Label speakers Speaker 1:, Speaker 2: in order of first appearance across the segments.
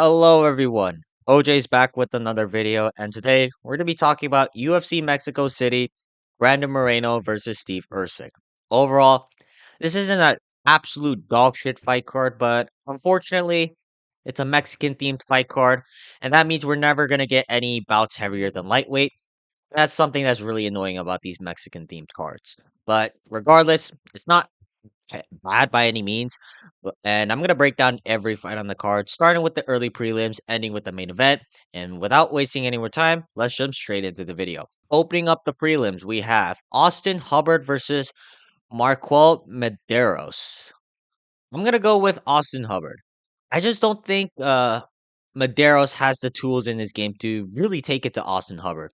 Speaker 1: Hello everyone. OJ's back with another video, and today we're going to be talking about UFC Mexico City, Brandon Moreno versus Steve Erceg. Overall, this isn't an absolute dog shit fight card, but unfortunately, it's a Mexican themed fight card, and that means we're never going to get any bouts heavier than lightweight. That's something that's really annoying about these Mexican themed cards. But regardless, it's not bad by any means. And I'm going to break down every fight on the card, starting with the early prelims, ending with the main event. And without wasting any more time, let's jump straight into the video. Opening up the prelims, we have Austin Hubbard versus Marquel Medeiros. I'm going to go with Austin Hubbard. I just don't think Medeiros has the tools in his game to really take it to Austin Hubbard.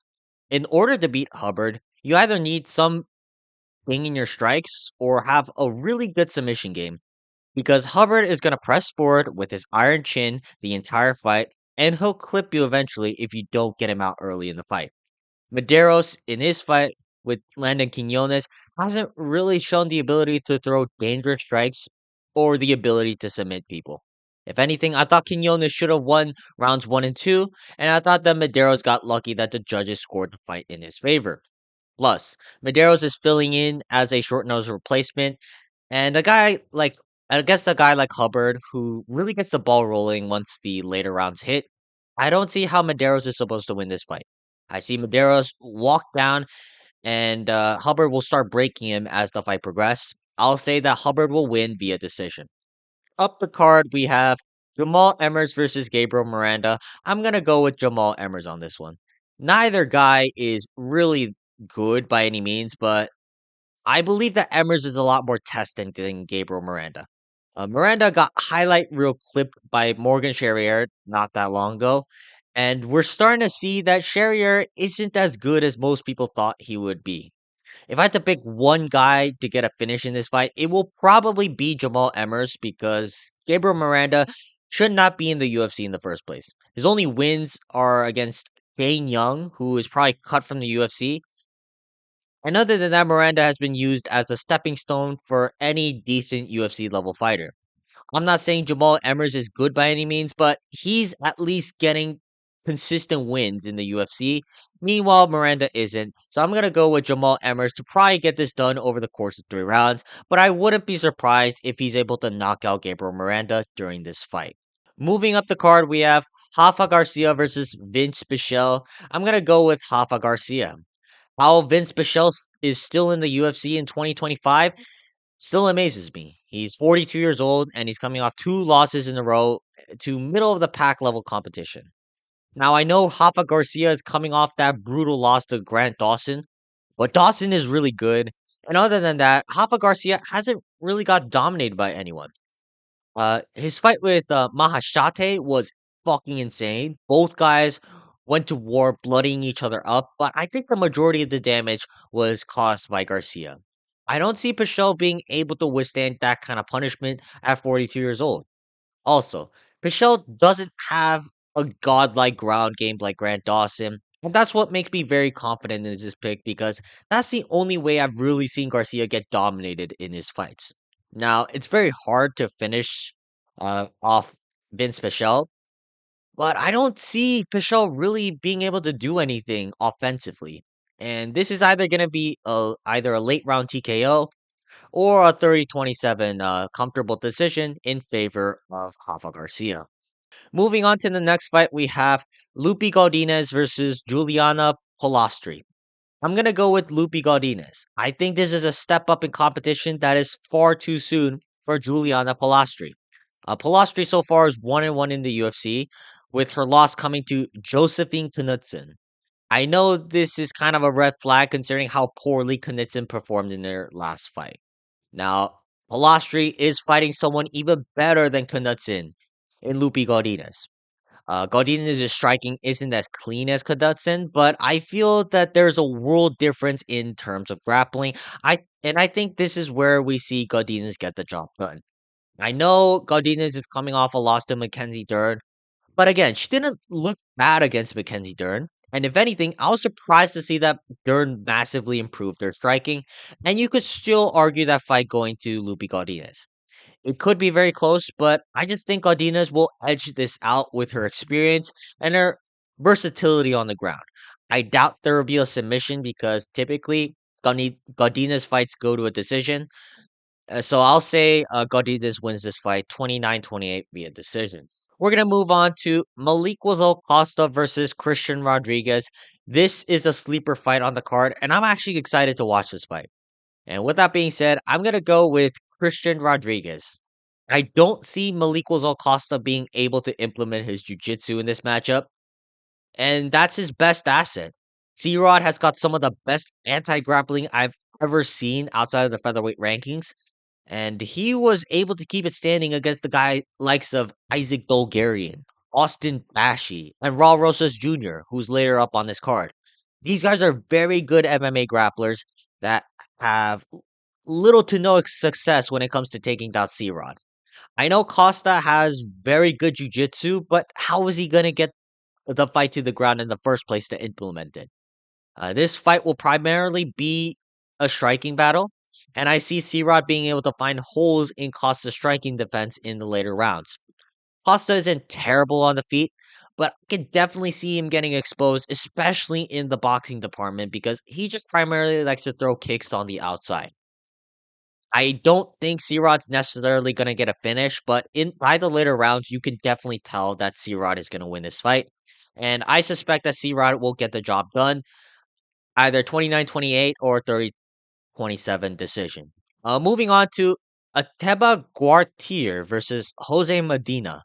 Speaker 1: In order to beat Hubbard, you either need some thing in your strikes or have a really good submission game because Hubbard is going to press forward with his iron chin the entire fight, and he'll clip you eventually if you don't get him out early in the fight. Medeiros, in his fight with Landon Quinones, hasn't really shown the ability to throw dangerous strikes or the ability to submit people. If anything, I thought Quinones should have won rounds 1 and 2, and I thought that Medeiros got lucky that the judges scored the fight in his favor. Plus, Medeiros is filling in as a short nose replacement, and a guy like I guess a guy like Hubbard, who really gets the ball rolling once the later rounds hit, I don't see how Medeiros is supposed to win this fight. I see Medeiros walk down, and Hubbard will start breaking him as the fight progresses. I'll say that Hubbard will win via decision. Up the card, we have Jamal Emmers versus Gabriel Miranda. I'm gonna go with Jamal Emmers on this one. Neither guy is really good by any means, but I believe that Emmers is a lot more testing than Gabriel Miranda. Miranda got highlight reel clipped by Morgan Charrier not that long ago, and we're starting to see that Charrier isn't as good as most people thought he would be. If I had to pick one guy to get a finish in this fight, it will probably be Jamal Emmers because Gabriel Miranda should not be in the UFC in the first place. His only wins are against Shane Young, who is probably cut from the UFC, and other than that, Miranda has been used as a stepping stone for any decent UFC level fighter. I'm not saying Jamal Emmers is good by any means, but he's at least getting consistent wins in the UFC. Meanwhile, Miranda isn't. So I'm going to go with Jamal Emmers to probably get this done over the course of 3 rounds, but I wouldn't be surprised if he's able to knock out Gabriel Miranda during this fight. Moving up the card, we have Rafa Garcia versus Vince Pichel. I'm going to go with Rafa Garcia. How Vince Pichel is still in the UFC in 2025 still amazes me. He's 42 years old and he's coming off 2 losses in a row to middle of the pack level competition. Now I know Rafa Garcia is coming off that brutal loss to Grant Dawson, but Dawson is really good. And other than that, Rafa Garcia hasn't really got dominated by anyone. His fight with Mahashate was fucking insane. Both guys went to war, bloodying each other up, but I think the majority of the damage was caused by Garcia. I don't see Pichel being able to withstand that kind of punishment at 42 years old. Also, Pichel doesn't have a godlike ground game like Grant Dawson, and that's what makes me very confident in this pick because that's the only way I've really seen Garcia get dominated in his fights. Now, it's very hard to finish off Vince Pichel, but I don't see Pichel really being able to do anything offensively. And this is either going to be either a late round TKO or a 30-27 comfortable decision in favor of Rafa Garcia. Moving on to the next fight, we have Lupi Godinez versus Juliana Polastri. I'm going to go with Lupi Godinez. I think this is a step up in competition that is far too soon for Juliana Polastri. Polastri so far is 1 and 1 in the UFC, with her loss coming to Josephine Knudsen. I know this is kind of a red flag considering how poorly Knudsen performed in their last fight. Now, Polastri is fighting someone even better than Knudsen in Lupi Godinez. Godinez's striking isn't as clean as Knudsen, but I feel that there's a world difference in terms of grappling. I think this is where we see Godinez get the job done. I know Godinez is coming off a loss to Mackenzie Dern, but again, she didn't look bad against Mackenzie Dern. And if anything, I was surprised to see that Dern massively improved her striking, and you could still argue that fight going to Lupi Godinez. It could be very close, but I just think Godinez will edge this out with her experience and her versatility on the ground. I doubt there will be a submission because typically Godinez fights go to a decision. So I'll say Godinez wins this fight 29-28 via decision. We're going to move on to Malik Costa versus Christian Rodriguez. This is a sleeper fight on the card, and I'm actually excited to watch this fight. And with that being said, I'm going to go with Christian Rodriguez. I don't see Malik Costa being able to implement his jiu-jitsu in this matchup, and that's his best asset. C-Rod has got some of the best anti-grappling I've ever seen outside of the featherweight rankings, and he was able to keep it standing against the guy likes of Isaac Bulgarian, Austin Bashi, and Raul Rosas Jr., who's later up on this card. These guys are very good MMA grapplers that have little to no success when it comes to taking down C-Rod. I know Costa has very good jiu-jitsu, but how is he going to get the fight to the ground in the first place to implement it? This fight will primarily be a striking battle, and I see C-Rod being able to find holes in Costa's striking defense in the later rounds. Costa isn't terrible on the feet, but I can definitely see him getting exposed, especially in the boxing department, because he just primarily likes to throw kicks on the outside. I don't think C-Rod's necessarily going to get a finish, but in by the later rounds, you can definitely tell that C-Rod is going to win this fight. And I suspect that C-Rod will get the job done, either 29-28 or 30-27 decision. Moving on to Ateba Guartier versus Jose Medina.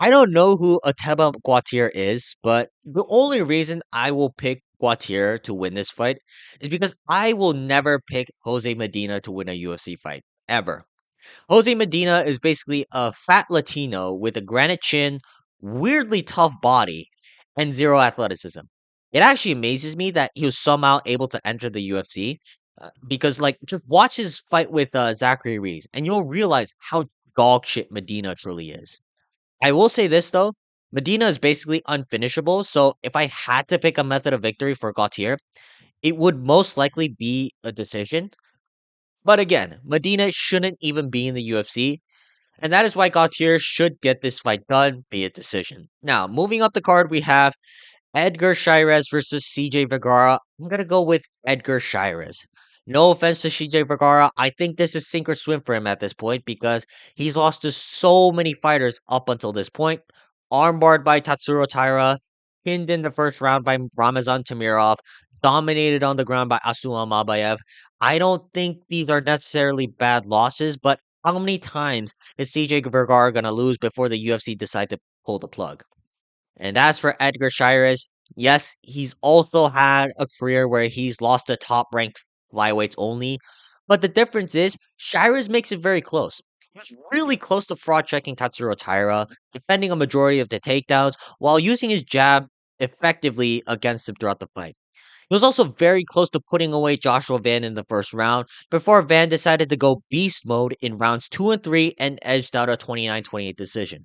Speaker 1: I don't know who Ateba Guatier is, but the only reason I will pick Guatier to win this fight is because I will never pick Jose Medina to win a UFC fight, ever. Jose Medina is basically a fat Latino with a granite chin, weirdly tough body, and zero athleticism. It actually amazes me that he was somehow able to enter the UFC because, like, just watch his fight with Zachary Reeves, and you'll realize how dog shit Medina truly is. I will say this though, Medina is basically unfinishable, so if I had to pick a method of victory for Gautier, it would most likely be a decision. But again, Medina shouldn't even be in the UFC, and that is why Gautier should get this fight done via decision. Now, moving up the card, we have Edgar Shirez versus CJ Vergara. I'm gonna go with Edgar Shirez. No offense to CJ Vergara, I think this is sink or swim for him at this point because he's lost to so many fighters up until this point. Armbarred by Tatsuro Taira, pinned in the first round by Ramazan Tamirov, dominated on the ground by Asula Mabayev. I don't think these are necessarily bad losses, but how many times is CJ Vergara gonna lose before the UFC decide to pull the plug? And as for Edgar Shirez, yes, he's also had a career where he's lost to top ranked flyweights only. But the difference is, Shirez makes it very close. He was really close to fraud checking Tatsuro Taira, defending a majority of the takedowns while using his jab effectively against him throughout the fight. He was also very close to putting away Joshua Van in the first round before Van decided to go beast mode in rounds 2 and 3 and edged out a 29-28 decision.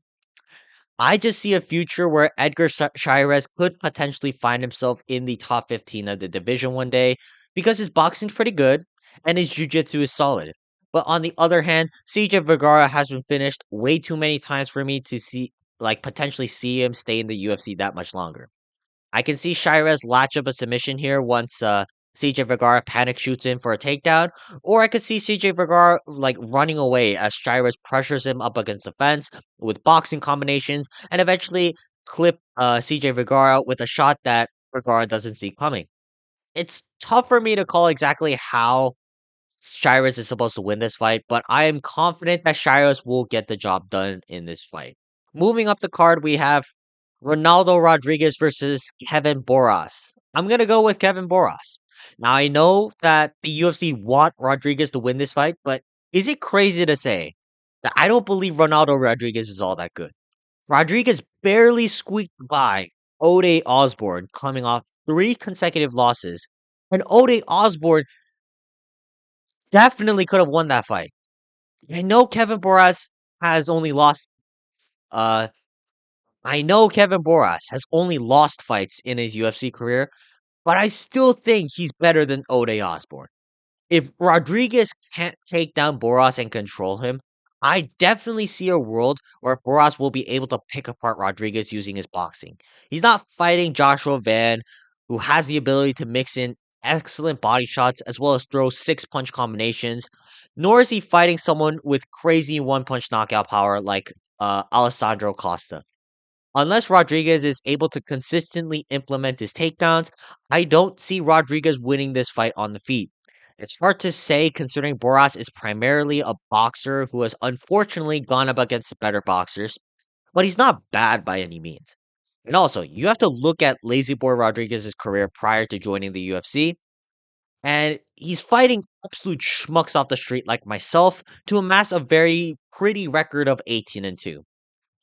Speaker 1: I just see a future where Edgar Shirez could potentially find himself in the top 15 of the division one day because his boxing's pretty good and his jiu-jitsu is solid. But on the other hand, CJ Vergara has been finished way too many times for me to see potentially see him stay in the UFC that much longer. I can see Shirez latch up a submission here once CJ Vergara panic shoots in for a takedown, or I could see CJ Vergara running away as Shirez pressures him up against the fence with boxing combinations and eventually clip CJ Vergara with a shot that Vergara doesn't see coming. It's tough for me to call exactly how Shirez is supposed to win this fight, but I am confident that Shirez will get the job done in this fight. Moving up the card, we have Ronaldo Rodriguez versus Kevin Boras. I'm gonna go with Kevin Boras. Now I know that the UFC want Rodriguez to win this fight, but is it crazy to say that I don't believe Ronaldo Rodriguez is all that good? Rodriguez barely squeaked by Ode Osborne coming off 3 consecutive losses, and Ode Osborne definitely could have won that fight. I know Kevin Boras has only lost uh I know Kevin Boras has only lost fights in his UFC career, but I still think he's better than Ode Osborne. If Rodriguez can't take down Boras and control him, I definitely see a world where Boras will be able to pick apart Rodriguez using his boxing. He's not fighting Joshua Van, who has the ability to mix in excellent body shots as well as throw six punch combinations, nor is he fighting someone with crazy one punch knockout power like Alessandro Costa. Unless Rodriguez is able to consistently implement his takedowns, I don't see Rodriguez winning this fight on the feet. It's hard to say considering Boras is primarily a boxer who has unfortunately gone up against better boxers, but he's not bad by any means. And also, you have to look at Lazy Boy Rodriguez's career prior to joining the UFC, and he's fighting absolute schmucks off the street like myself to amass a very pretty record of 18-2.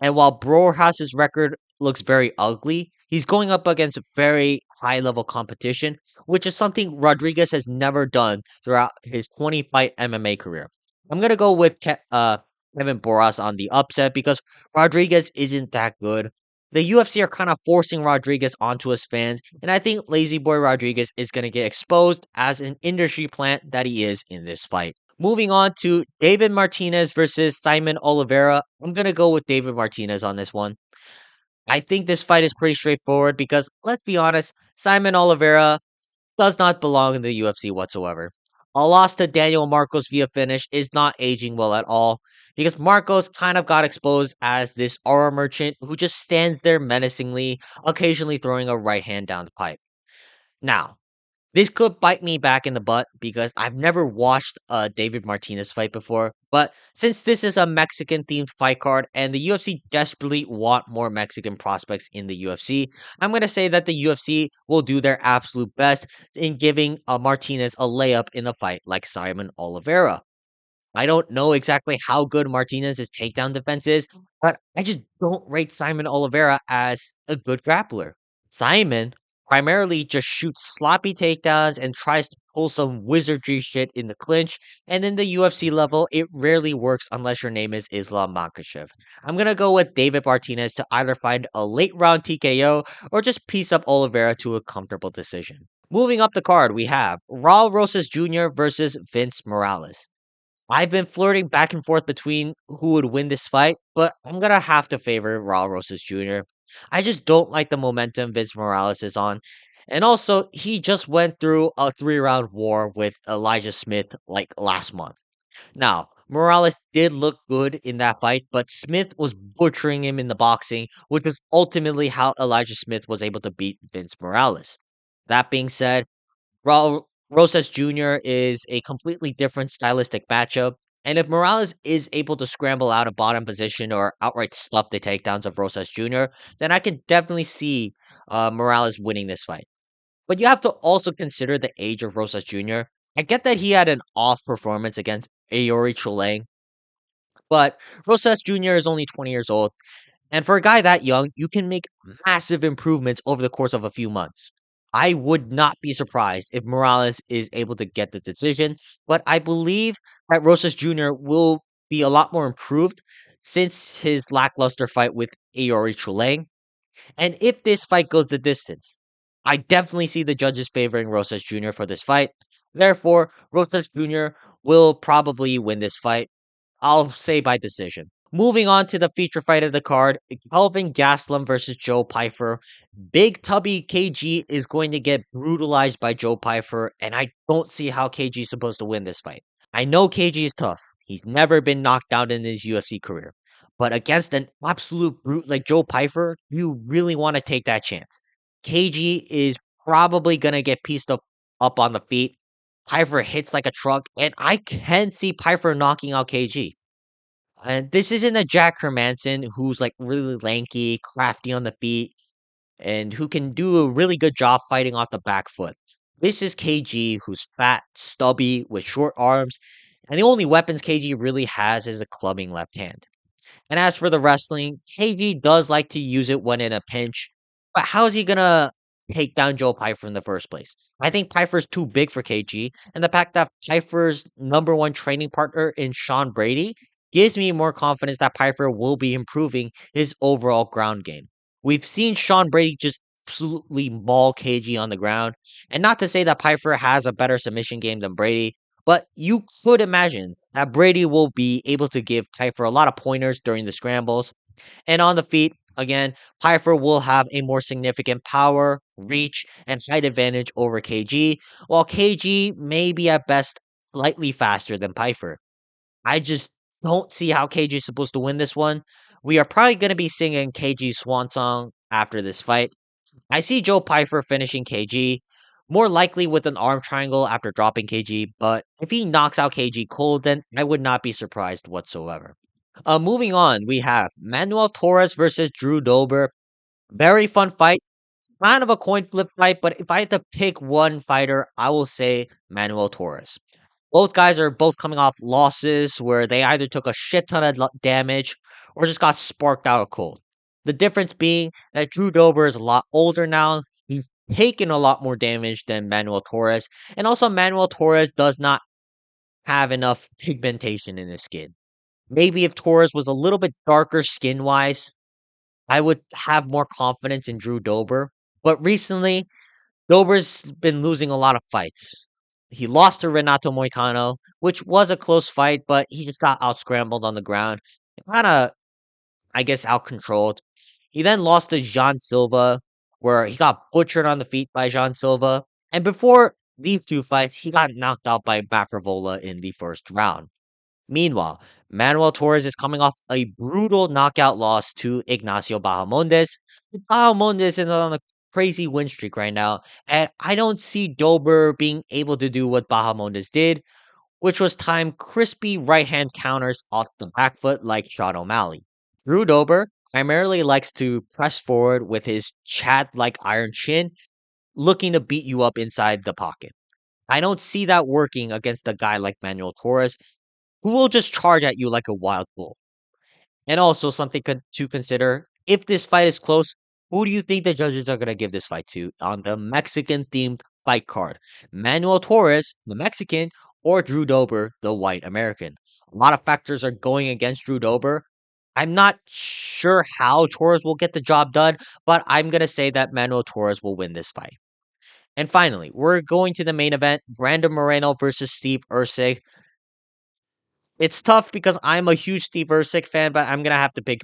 Speaker 1: And while Brohouse's record looks very ugly, he's going up against very high level competition, which is something Rodriguez has never done throughout his 20 fight MMA career. I'm gonna go with Kevin Boras on the upset because Rodriguez isn't that good. The UFC are kind of forcing Rodriguez onto his fans, and I think Lazy Boy Rodriguez is gonna get exposed as an industry plant that he is in this fight. Moving on to David Martinez versus Simon Oliveira. I'm going to go with David Martinez on this one. I think this fight is pretty straightforward because, let's be honest, Simon Oliveira does not belong in the UFC whatsoever. A loss to Daniel Marcos via finish is not aging well at all because Marcos kind of got exposed as this aura merchant who just stands there menacingly, occasionally throwing a right hand down the pipe. Now, this could bite me back in the butt because I've never watched a David Martinez fight before. But since this is a Mexican themed fight card and the UFC desperately want more Mexican prospects in the UFC, I'm going to say that the UFC will do their absolute best in giving Martinez a layup in the fight like Simon Oliveira. I don't know exactly how good Martinez's takedown defense is, but I just don't rate Simon Oliveira as a good grappler. Simon primarily just shoots sloppy takedowns and tries to pull some wizardry shit in the clinch, and in the UFC level, it rarely works unless your name is Islam Makhachev. I'm gonna go with David Martinez to either find a late round TKO or just piece up Oliveira to a comfortable decision. Moving up the card, we have Raul Rosas Jr. versus Vince Morales. I've been flirting back and forth between who would win this fight, but I'm gonna have to favor Raul Rosas Jr. I just don't like the momentum Vince Morales is on. And also, he just went through a 3 round war with Elijah Smith like last month. Now, Morales did look good in that fight, but Smith was butchering him in the boxing, which was ultimately how Elijah Smith was able to beat Vince Morales. That being said, Rosas Jr. is a completely different stylistic matchup, and if Morales is able to scramble out a bottom position or outright stuff the takedowns of Rosas Jr., then I can definitely see Morales winning this fight. But you have to also consider the age of Rosas Jr. I get that he had an off performance against Aori Chulang, but Rosas Jr. is only 20 years old, and for a guy that young, you can make massive improvements over the course of a few months. I would not be surprised if Morales is able to get the decision, but I believe that Rosas Jr. will be a lot more improved since his lackluster fight with Aori Chulang. And if this fight goes the distance, I definitely see the judges favoring Rosas Jr. for this fight. Therefore, Rosas Jr. will probably win this fight. I'll say by decision. Moving on to the feature fight of the card, Kelvin Gastelum versus Joe Pyfer. Big Tubby KG is going to get brutalized by Joe Pyfer, and I don't see how KG is supposed to win this fight. I know KG is tough. He's never been knocked out in his UFC career. But against an absolute brute like Joe Pyfer, you really want to take that chance. KG is probably going to get pieced up on the feet. Pyfer hits like a truck, and I can see Pyfer knocking out KG. And this isn't a Jack Hermanson who's like really lanky, crafty on the feet, and who can do a really good job fighting off the back foot. This is KG who's fat, stubby, with short arms, and the only weapons KG really has is a clubbing left hand. And as for the wrestling, KG does like to use it when in a pinch, but how is he gonna take down Joe Pyfer in the first place? I think Pyfer's too big for KG, and the fact that Pyfer's number one training partner in Sean Brady gives me more confidence that Pyfer will be improving his overall ground game. We've seen Sean Brady just absolutely maul KG on the ground, and not to say that Pyfer has a better submission game than Brady, But you could imagine that Brady will be able to give Kiefer a lot of pointers during the scrambles. And on the feet, again, Pfeiffer will have a more significant power, reach, and height advantage over KG, while KG may be at best slightly faster than Pfeiffer. I just don't see how KG is supposed to win this one. We are probably going to be singing KG's swan song after this fight. I see Joe Pfeiffer finishing KG, more likely with an arm triangle after dropping KG, but if he knocks out KG cold, then I would not be surprised whatsoever. Moving on, we have Manuel Torres versus Drew Dober. Very fun fight. Kind of a coin flip fight, but if I had to pick one fighter, I will say Manuel Torres. Both guys are both coming off losses where they either took a shit ton of damage or just got sparked out cold. The difference being that Drew Dober is a lot older now. He's taken a lot more damage than Manuel Torres. And also, Manuel Torres does not have enough pigmentation in his skin. Maybe if Torres was a little bit darker skin wise, I would have more confidence in Drew Dober. But recently, Dober's been losing a lot of fights. He lost to Renato Moicano, which was a close fight, but he just got out scrambled on the ground. Kind of, I guess, out controlled. He then lost to Jean Silva, where he got butchered on the feet by Jean Silva. And before these two fights, he got knocked out by Macrovola in the first round. Meanwhile, Manuel Torres is coming off a brutal knockout loss to Ignacio Bahamondes. Bahamondes is on a crazy win streak right now, and I don't see Dober being able to do what Bahamondes did, which was time crispy right hand counters off the back foot like Sean O'Malley. Drew Dober primarily likes to press forward with his Chad like iron chin, looking to beat you up inside the pocket. I don't see that working against a guy like Manuel Torres, who will just charge at you like a wild bull. And also something to consider, if this fight is close, who do you think the judges are going to give this fight to on the Mexican themed fight card? Manuel Torres, the Mexican, or Drew Dober, the white American? A lot of factors are going against Drew Dober. I'm not sure how Torres will get the job done, but I'm going to say that Manuel Torres will win this fight. And finally, we're going to the main event, Brandon Moreno versus Steve Erceg. It's tough because I'm a huge Steve Erceg fan, but I'm gonna have to pick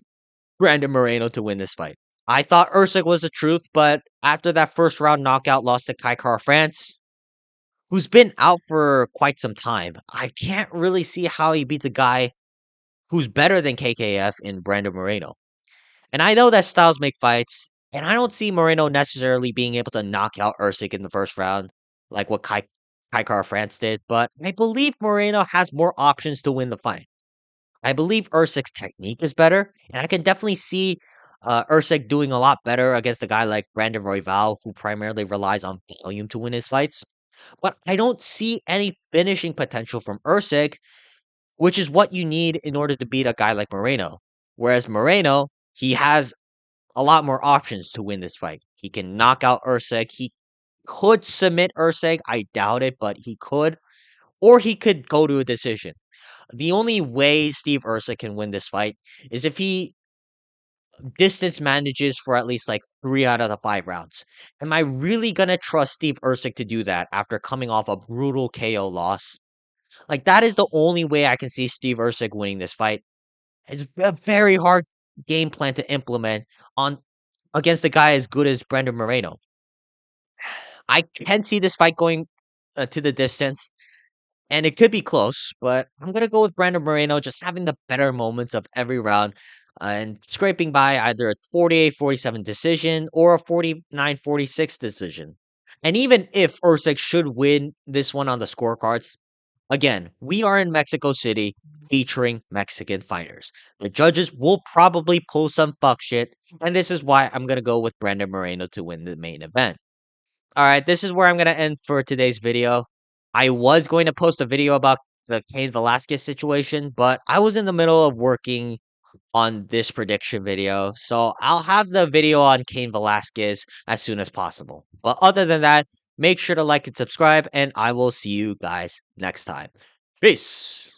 Speaker 1: Brandon Moreno to win this fight. I thought Erceg was the truth, but after that first round knockout loss to Kai Car France, who's been out for quite some time, I can't really see how he beats a guy who's better than KKF in Brandon Moreno. And I know that styles make fights, and I don't see Moreno necessarily being able to knock out Erceg in the first round, like what Kai Car France did, but I believe Moreno has more options to win the fight. I believe Erceg's technique is better, and I can definitely see Erceg doing a lot better against a guy like Brandon Royval, who primarily relies on volume to win his fights. But I don't see any finishing potential from Erceg, which is what you need in order to beat a guy like Moreno. Whereas Moreno, he has a lot more options to win this fight. He can knock out Erceg. He could submit Erceg. I doubt it, but he could. Or he could go to a decision. The only way Steve Erceg can win this fight is if he distance manages for at least like 3 out of the 5 rounds. Am I really gonna trust Steve Erceg to do that after coming off a brutal KO loss? Like that is the only way I can see Steve Erceg winning this fight. It's a very hard game plan to implement on against a guy as good as Brendan Moreno. I can see this fight going to the distance. And it could be close, but I'm going to go with Brandon Moreno just having the better moments of every round and scraping by either a 48-47 decision or a 49-46 decision. And even if Erceg should win this one on the scorecards, again, we are in Mexico City featuring Mexican fighters. The judges will probably pull some fuck shit, and this is why I'm going to go with Brandon Moreno to win the main event. All right, this is where I'm going to end for today's video. I was going to post a video about the Cain Velasquez situation, but I was in the middle of working on this prediction video, so I'll have the video on Cain Velasquez as soon as possible. But other than that, make sure to like and subscribe, and I will see you guys next time. Peace.